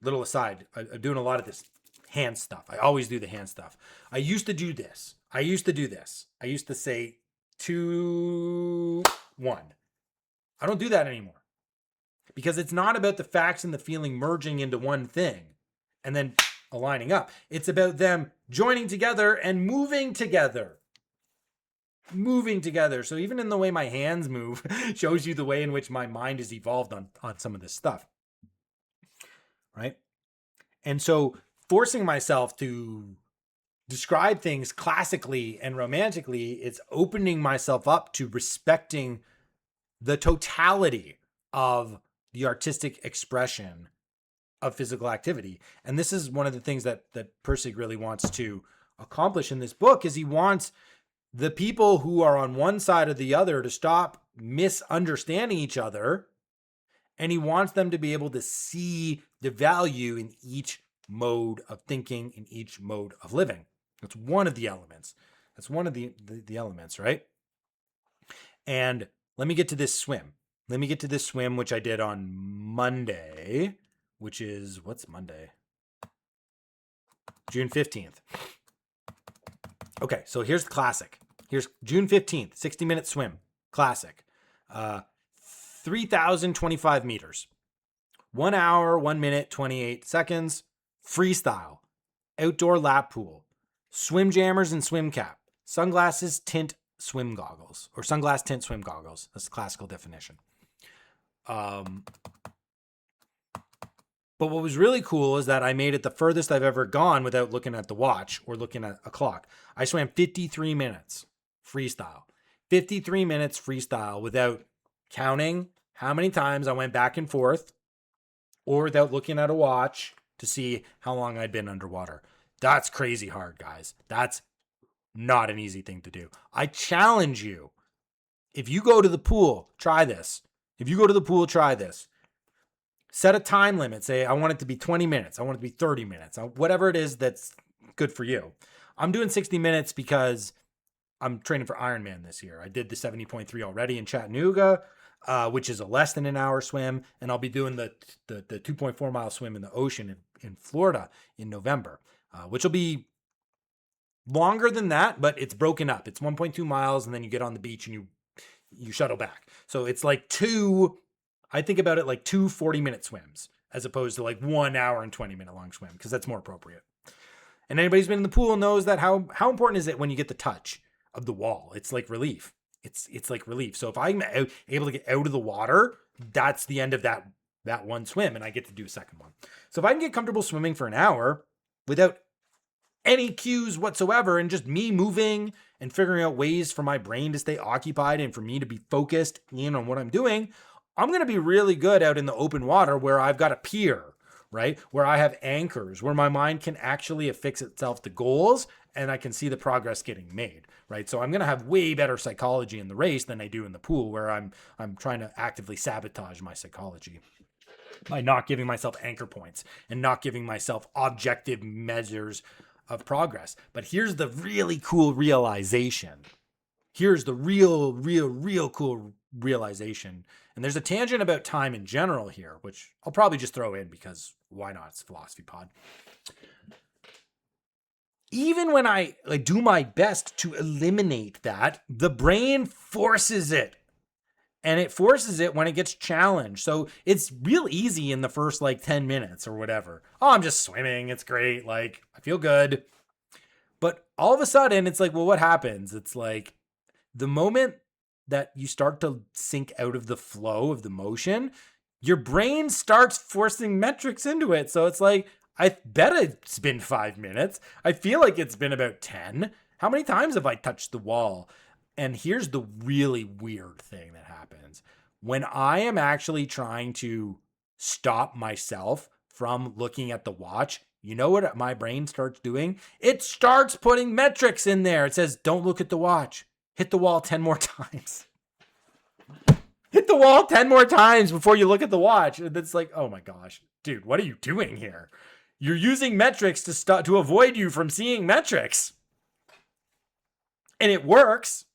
little aside, I'm doing a lot of this hand stuff. I always do the hand stuff. I used to do this. I used to say 2, 1. I don't do that anymore because it's not about the facts and the feeling merging into one thing and then aligning up. It's about them joining together and moving together. So even in the way my hands move shows you the way in which my mind has evolved on some of this stuff. Right? And so forcing myself to describe things classically and romantically, it's opening myself up to respecting the totality of the artistic expression of physical activity. And this is one of the things that Pirsig really wants to accomplish in this book, is he wants the people who are on one side or the other to stop misunderstanding each other. And he wants them to be able to see the value in each mode of thinking, in each mode of living. That's one of the elements. That's one of the elements, right? And let me get to this swim. Which I did on Monday, which is, what's Monday? June 15th. Okay, so here's the classic. Here's June 15th, 60-minute swim. Classic. 3,025 meters. 1 hour, 1 minute, 28 seconds. Freestyle. Outdoor lap pool. Swim jammers and swim cap. Sunglasses, tint, swim goggles. Or sunglass tint swim goggles. That's the classical definition. But what was really cool is that I made it the furthest I've ever gone without looking at the watch or looking at a clock. I swam 53 minutes freestyle. 53 minutes freestyle without counting how many times I went back and forth or without looking at a watch to see how long I'd been underwater. That's crazy hard, guys. That's not an easy thing to do. I challenge you. If you go to the pool, try this. Set a time limit. Say, I want it to be 20 minutes. I want it to be 30 minutes. Whatever it is that's good for you. I'm doing 60 minutes because I'm training for Ironman this year. I did the 70.3 already in Chattanooga, which is a less than an hour swim. And I'll be doing the 2.4 mile swim in the ocean in Florida in November, which will be longer than that, but it's broken up. It's 1.2 miles. And then you get on the beach and you shuttle back. So it's like I think about it like 2 40-minute swims as opposed to like 1 hour and 20-minute long swim, because that's more appropriate. And anybody who's been in the pool knows that how important is it when you get the touch of the wall? It's like relief. It's like relief. So if I'm able to get out of the water that's the end of that one swim, and I get to do a second one. So if I can get comfortable swimming for an hour without any cues whatsoever, and just me moving and figuring out ways for my brain to stay occupied and for me to be focused in on what I'm doing, I'm going to be really good out in the open water where I've got a pier, right? Where I have anchors, where my mind can actually affix itself to goals and I can see the progress getting made, right? So I'm going to have way better psychology in the race than I do in the pool, where I'm trying to actively sabotage my psychology by not giving myself anchor points and not giving myself objective measures of progress. But here's the really cool realization. Here's the real cool realization. And there's a tangent about time in general here, which I'll probably just throw in because why not? It's a philosophy pod. Even when I do my best to eliminate that, the brain forces it. And it forces it when it gets challenged. So it's real easy in the first 10 minutes or whatever. Oh, I'm just swimming. It's great. I feel good. But all of a sudden, it's well, what happens? It's the moment that you start to sink out of the flow of the motion, your brain starts forcing metrics into it. So it's I bet it's been 5 minutes. I feel like it's been about 10. How many times have I touched the wall? And here's the really weird thing that happens. When I am actually trying to stop myself from looking at the watch, you know what my brain starts doing? It starts putting metrics in there. It says, don't look at the watch. Hit the wall 10 more times. Hit the wall 10 more times before you look at the watch. And it's oh my gosh, dude, what are you doing here? You're using metrics to avoid you from seeing metrics. And it works.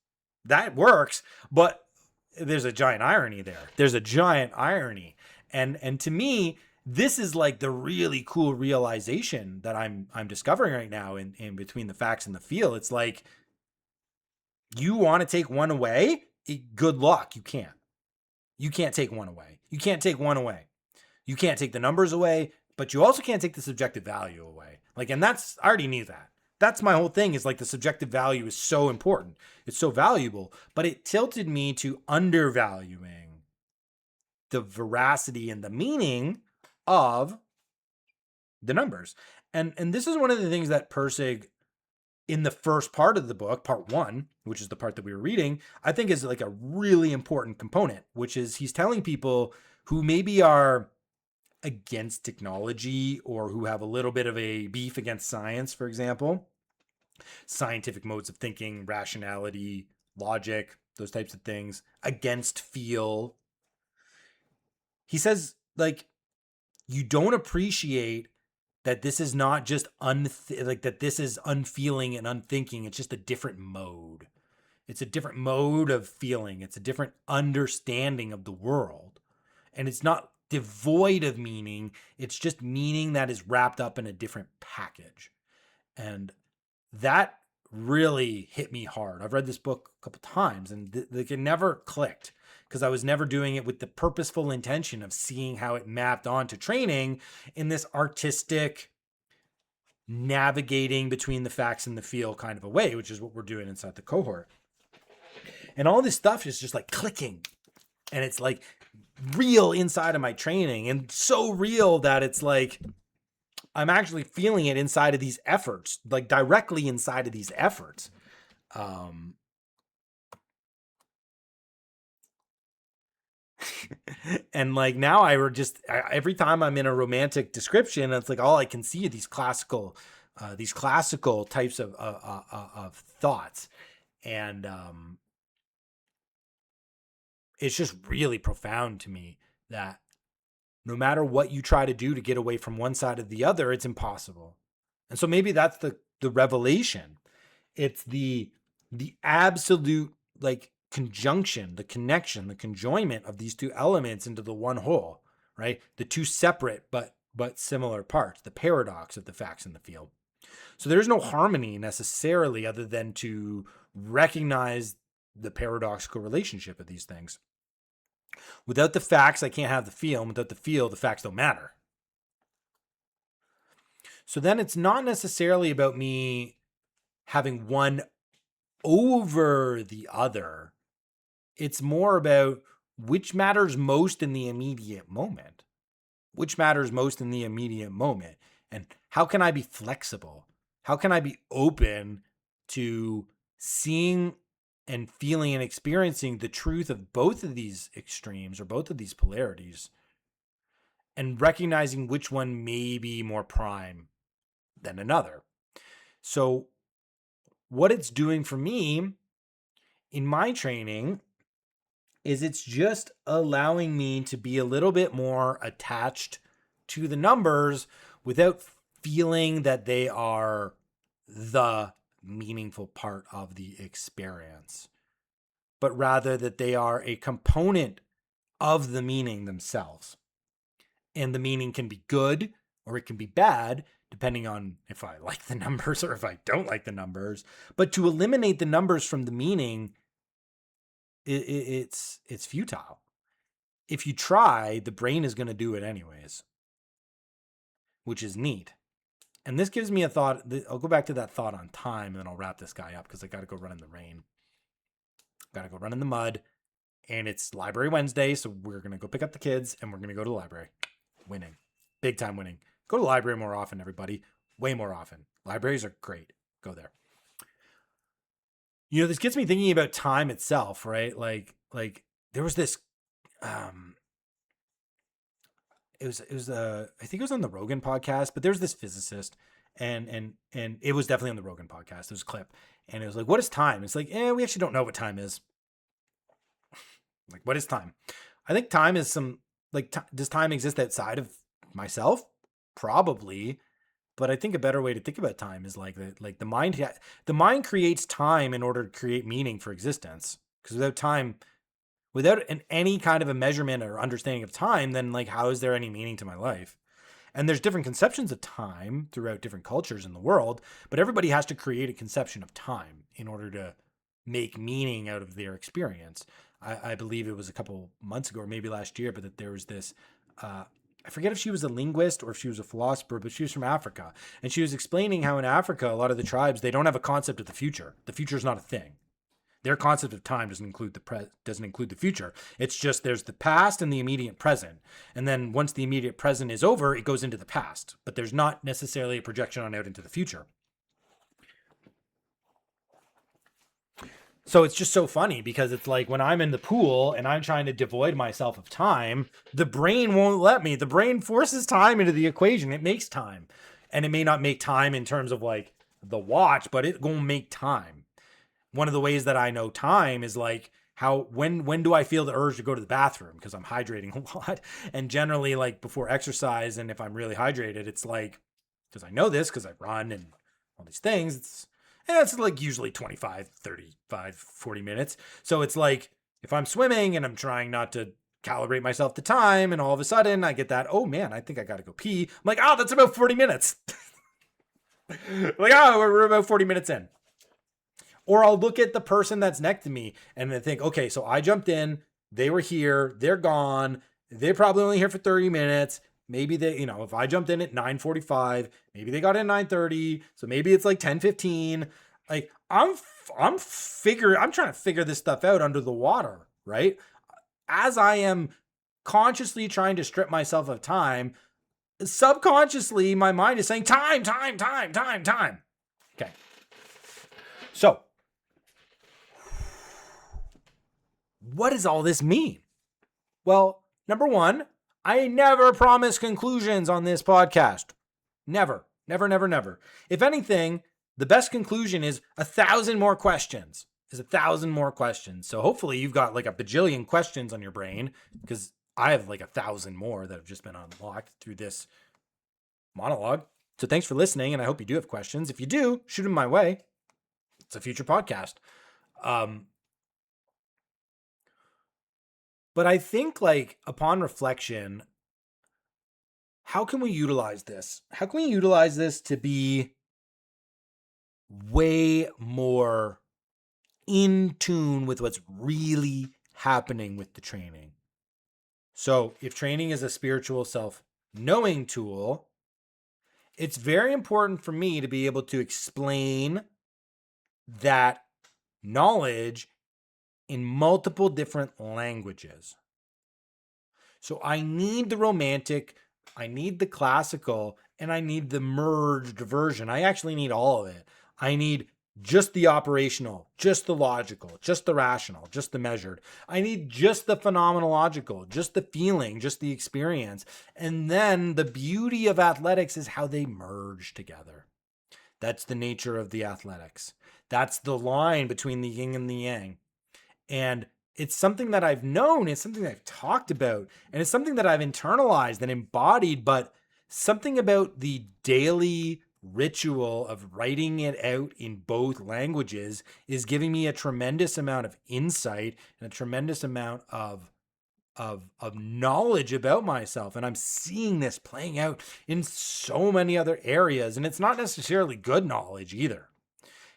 That works, but there's a giant irony there. There's a giant irony. And to me, this is the really cool realization that I'm discovering right now in between the facts and the feel. It's you want to take one away? Good luck. You can't. You can't take one away. You can't take one away. You can't take the numbers away, but you also can't take the subjective value away. And I already knew that. That's my whole thing is the subjective value is so important. It's so valuable, but it tilted me to undervaluing the veracity and the meaning of the numbers. And this is one of the things that Pirsig in the first part of the book, part 1, which is the part that we were reading, I think is a really important component, which is he's telling people who maybe are against technology or who have a little bit of a beef against science, for example, scientific modes of thinking, rationality, logic, those types of things, against feel. He says, you don't appreciate that this is not just that this is unfeeling and unthinking. It's just a different mode. It's a different mode of feeling. It's a different understanding of the world. And it's not devoid of meaning. It's just meaning that is wrapped up in a different package. And that really hit me hard. I've read this book a couple times and it never clicked because I was never doing it with the purposeful intention of seeing how it mapped onto training in this artistic navigating between the facts and the feel kind of a way, which is what we're doing inside the cohort. And all this stuff is just clicking. And it's real inside of my training, and so real that it's I'm actually feeling it inside of these efforts, directly inside of these efforts. And now every time I'm in a romantic description, it's all I can see are these classical types of thoughts. And it's just really profound to me that no matter what you try to do to get away from one side or the other, it's impossible. And so maybe that's the revelation. It's the absolute conjunction, the connection, the conjoinment of these two elements into the one whole, right? The two separate but similar parts, the paradox of the facts and the feel. So there's no harmony necessarily other than to recognize the paradoxical relationship of these things. Without the facts, I can't have the feel. And without the feel, the facts don't matter. So then it's not necessarily about me having one over the other. It's more about which matters most in the immediate moment? Which matters most in the immediate moment? And how can I be flexible? How can I be open to seeing and feeling and experiencing the truth of both of these extremes or both of these polarities and recognizing which one may be more prime than another? So, what it's doing for me in my training is it's just allowing me to be a little bit more attached to the numbers without feeling that they are the meaningful part of the experience, but rather that they are a component of the meaning themselves. And the meaning can be good or it can be bad, depending on if I like the numbers or if I don't like the numbers. But to eliminate the numbers from the meaning, it's futile. If you try, the brain is going to do it anyways, which is neat. And this gives me a thought. I'll go back to that thought on time and then I'll wrap this guy up because I got to go run in the rain. Got to go run in the mud. And it's Library Wednesday, so we're going to go pick up the kids and we're going to go to the library. Winning. Big time winning. Go to the library more often, everybody. Way more often. Libraries are great. Go there. You know, this gets me thinking about time itself, right? Like there was this it was I think it was on the Rogan podcast, but there's this physicist and it was definitely on the Rogan podcast. There's a clip and it was like, what is time? It's like, we actually don't know what time is. Like, what is time? I think time is does time exist outside of myself? Probably. But I think a better way to think about time is like the mind creates time in order to create meaning for existence. Because without time, without any kind of a measurement or understanding of time, then like, how is there any meaning to my life? And there's different conceptions of time throughout different cultures in the world, but everybody has to create a conception of time in order to make meaning out of their experience. I believe it was a couple months ago or maybe last year, but that there was this, I forget if she was a linguist or if she was a philosopher, but she was from Africa. And she was explaining how in Africa, a lot of the tribes, they don't have a concept of the future. The future is not a thing. Their concept of time doesn't include the future. It's just there's the past and the immediate present. And then once the immediate present is over, it goes into the past. But there's not necessarily a projection on out into the future. So it's just so funny because it's like when I'm in the pool and I'm trying to devoid myself of time, the brain won't let me. The brain forces time into the equation. It makes time. And it may not make time in terms of like the watch, but it won't make time. One of the ways that I know time is like when do I feel the urge to go to the bathroom? Because I'm hydrating a lot. And generally like before exercise, and if I'm really hydrated, it's like, because I know this because I run and all these things, it's like usually 25, 35, 40 minutes. So it's like if I'm swimming and I'm trying not to calibrate myself to time and all of a sudden I get that, oh man, I think I got to go pee. I'm like, that's about 40 minutes. Like, we're about 40 minutes in. Or I'll look at the person that's next to me and then think, okay, so I jumped in, they were here, they're gone. They're probably only here for 30 minutes. Maybe they, if I jumped in at 9:45, maybe they got in 9:30. So maybe it's like 10:15. Like I'm trying to figure this stuff out under the water, right? As I am consciously trying to strip myself of time, subconsciously my mind is saying time. Okay. So what does all this mean? Well, number one, I never promise conclusions on this podcast. Never. If anything, the best conclusion is 1,000 more questions. So hopefully you've got like a bajillion questions on your brain, because I have like 1,000 more that have just been unlocked through this monologue. So thanks for listening, and I hope you do have questions. If you do, shoot them my way. It's a future podcast. But I think like upon reflection, how can we utilize this? How can we utilize this to be way more in tune with what's really happening with the training? So if training is a spiritual self-knowing tool, it's very important for me to be able to explain that knowledge in multiple different languages. So I need the romantic, I need the classical, and I need the merged version. I actually need all of it. I need just the operational, just the logical, just the rational, just the measured. I need just the phenomenological, just the feeling, just the experience. And then the beauty of athletics is how they merge together. That's the nature of the athletics. That's the line between the yin and the yang. And it's something that I've known, it's something that I've talked about, and it's something that I've internalized and embodied, but something about the daily ritual of writing it out in both languages is giving me a tremendous amount of insight and a tremendous amount of knowledge about myself. And I'm seeing this playing out in so many other areas. And it's not necessarily good knowledge either.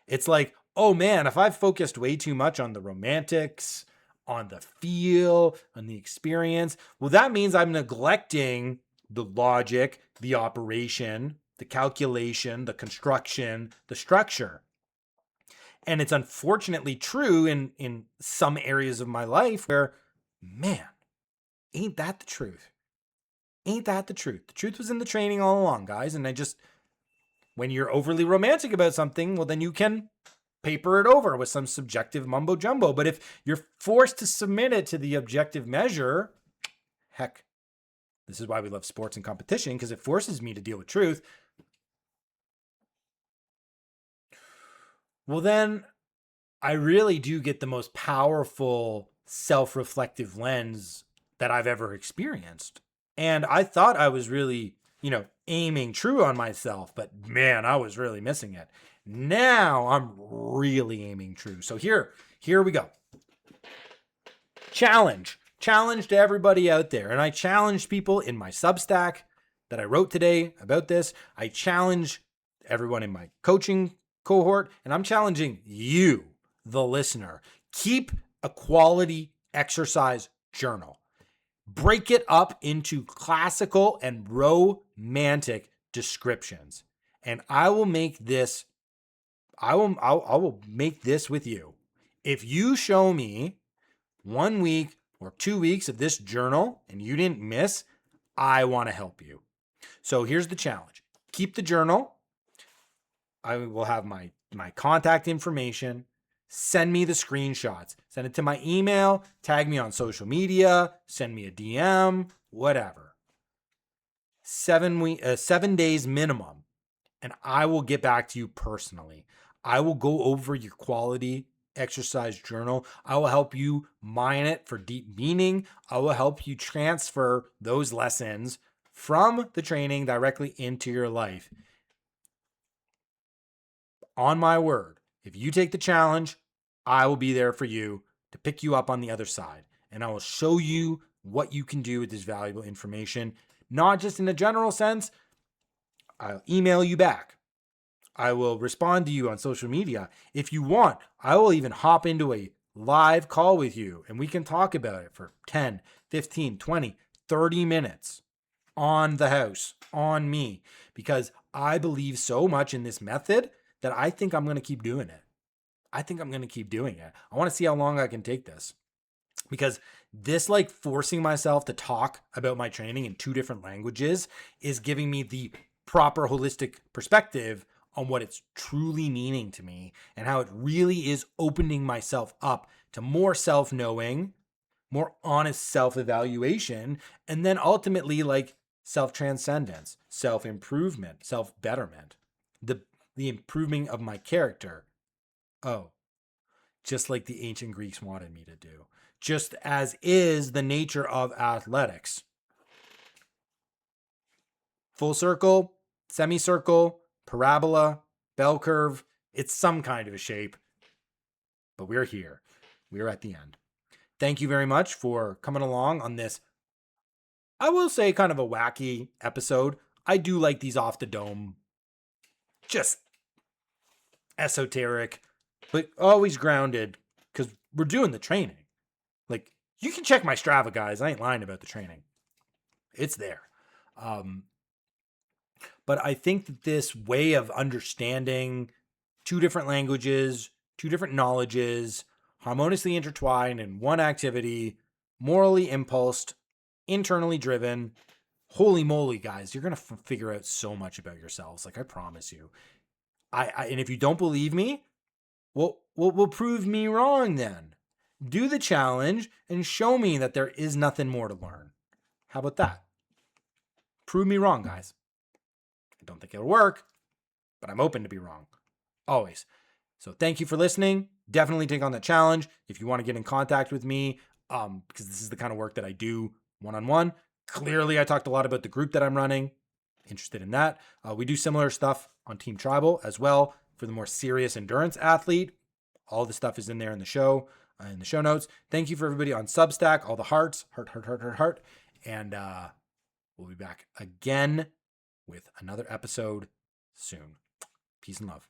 It's like, oh man, if I've focused way too much on the romantics, on the feel, on the experience, well, that means I'm neglecting the logic, the operation, the calculation, the construction, the structure. And it's unfortunately true in some areas of my life where, man, ain't that the truth? Ain't that the truth? The truth was in the training all along, guys. And when you're overly romantic about something, well, then you can paper it over with some subjective mumbo jumbo. But if you're forced to submit it to the objective measure, heck, this is why we love sports and competition, because it forces me to deal with truth. Well, then I really do get the most powerful self-reflective lens that I've ever experienced. And I thought I was really, aiming true on myself, but man, I was really missing it. Now I'm really aiming true. So here we go. Challenge to everybody out there. And I challenged people in my Substack that I wrote today about this. I challenge everyone in my coaching cohort, and I'm challenging you, the listener. Keep a quality exercise journal. Break it up into classical and romantic descriptions. And I will make this I will make this with you. If you show me 1 week or 2 weeks of this journal and you didn't miss, I want to help you. So here's the challenge. Keep the journal. I will have my contact information. Send me the screenshots. Send it to my email. Tag me on social media. Send me a DM. Whatever. 7 days minimum. And I will get back to you personally. I will go over your quality exercise journal. I will help you mine it for deep meaning. I will help you transfer those lessons from the training directly into your life. On my word, if you take the challenge, I will be there for you to pick you up on the other side. And I will show you what you can do with this valuable information, not just in a general sense. I'll email you back. I will respond to you on social media. If you want, I will even hop into a live call with you and we can talk about it for 10, 15, 20, 30 minutes on the house, on me, because I believe so much in this method that I think I'm going to keep doing it. I want to see how long I can take this, because this, like, forcing myself to talk about my training in 2 different languages is giving me the proper holistic perspective on what it's truly meaning to me and how it really is opening myself up to more self-knowing, more honest self-evaluation, and then ultimately, like, self-transcendence, self-improvement, self-betterment, the improving of my character. Oh, just like the ancient Greeks wanted me to do, just as is the nature of athletics. Full circle, semicircle, parabola, bell curve, it's some kind of a shape, but we're here. We're at the end. Thank you very much for coming along on this, I will say, kind of a wacky episode. I do like these off the dome, just esoteric, but always grounded, because we're doing the training. Like, you can check my Strava, guys. I ain't lying about the training. It's there. But I think that this way of understanding 2 different languages, 2 different knowledges, harmoniously intertwined in one activity, morally impulsed internally driven. Holy moly, guys, you're going to figure out so much about yourselves. Like, I promise you. And if you don't believe me, we'll prove me wrong then. Do the challenge and show me that there is nothing more to learn. How about that? Prove me wrong, guys. I don't think it'll work, but I'm open to be wrong. Always. So thank you for listening. Definitely take on that challenge. If you want to get in contact with me, because this is the kind of work that I do one-on-one. Clearly, I talked a lot about the group that I'm running. Interested in that. We do similar stuff on Team Tribal as well for the more serious endurance athlete. All the stuff is in there in the show notes. Thank you for everybody on Substack. All the hearts, heart. And we'll be back again with another episode soon. Peace and love.